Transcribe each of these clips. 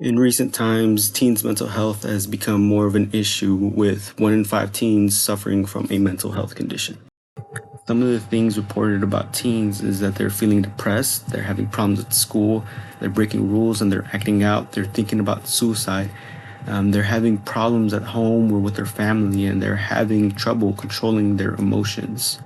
In recent times, teens' mental health has become more of an issue, with 1 in 5 teens suffering from a mental health condition. Some of the things reported about teens is that they're feeling depressed, they're having problems at school, they're breaking rules and they're acting out, they're thinking about suicide, they're having problems at home or with their family, and they're having trouble controlling their emotions.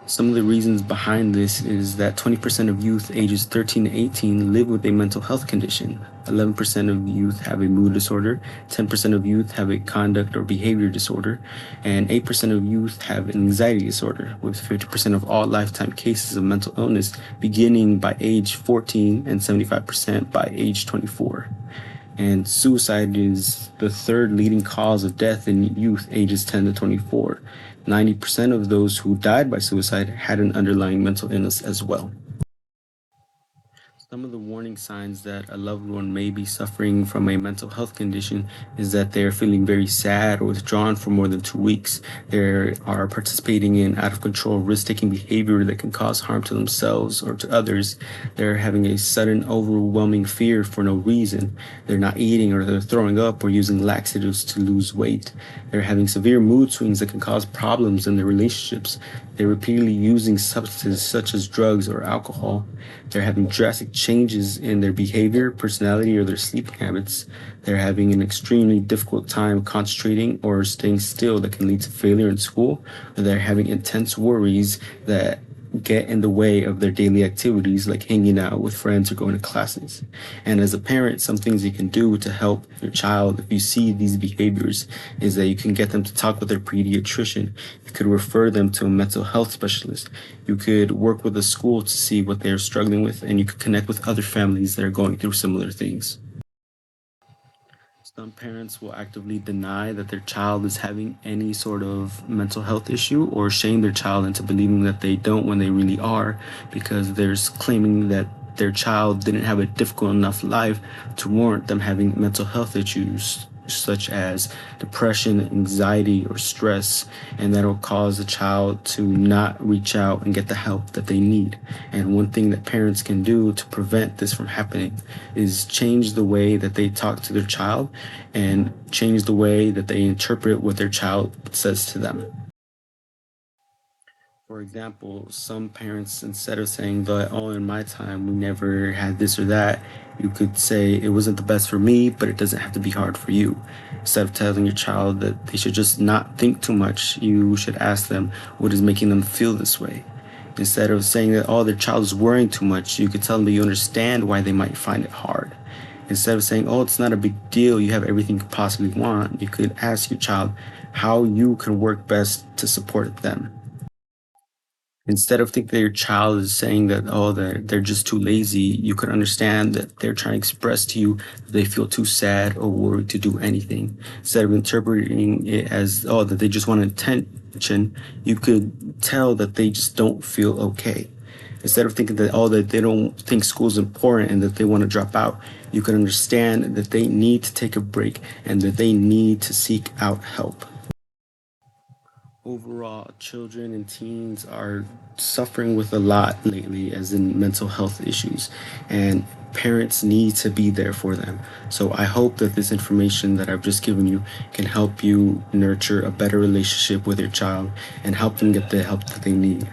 Some of the reasons behind this is that 20% of youth ages 13 to 18 live with a mental health condition. 11% of youth have a mood disorder, 10% of youth have a conduct or behavior disorder, and 8% of youth have an anxiety disorder, with 50% of all lifetime cases of mental illness beginning by age 14 and 75% by age 24. And suicide is the third leading cause of death in youth ages 10 to 24. 90% of those who died by suicide had an underlying mental illness as well. Some of the warning signs that a loved one may be suffering from a mental health condition is that they're feeling very sad or withdrawn for more than 2 weeks. They are participating in out of control, risk taking behavior that can cause harm to themselves or to others. They're having a sudden, overwhelming fear for no reason. They're not eating, or they're throwing up, or using laxatives to lose weight. They're having severe mood swings that can cause problems in their relationships. They're repeatedly using substances such as drugs or alcohol. They're having drastic changes in their behavior, personality, or their sleeping habits. They're having an extremely difficult time concentrating or staying still that can lead to failure in school. Or they're having intense worries that get in the way of their daily activities, like hanging out with friends or going to classes. And as a parent, some things you can do to help your child if you see these behaviors is that you can get them to talk with their pediatrician. You could refer them to a mental health specialist. You could work with a school to see what they're struggling with, and you could connect with other families that are going through similar things. Some parents will actively deny that their child is having any sort of mental health issue, or shame their child into believing that they don't when they really are, because they're claiming that their child didn't have a difficult enough life to warrant them having mental health issues such as depression, anxiety, or stress, and that'll cause the child to not reach out and get the help that they need. And one thing that parents can do to prevent this from happening is change the way that they talk to their child and change the way that they interpret what their child says to them. For example, some parents, instead of saying that, oh, in my time, we never had this or that, you could say, it wasn't the best for me, but it doesn't have to be hard for you. Instead of telling your child that they should just not think too much, you should ask them what is making them feel this way. Instead of saying that, oh, their child is worrying too much, you could tell them that you understand why they might find it hard. Instead of saying, oh, it's not a big deal, you have everything you could possibly want, you could ask your child how you can work best to support them. Instead of thinking that your child is saying that, oh, they're just too lazy, you could understand that they're trying to express to you that they feel too sad or worried to do anything. Instead of interpreting it as, oh, that they just want attention, you could tell that they just don't feel okay. Instead of thinking that, oh, that they don't think school's important and that they want to drop out, you can understand that they need to take a break and that they need to seek out help. Overall, children and teens are suffering with a lot lately, as in mental health issues, and parents need to be there for them. So I hope that this information that I've just given you can help you nurture a better relationship with your child and help them get the help that they need.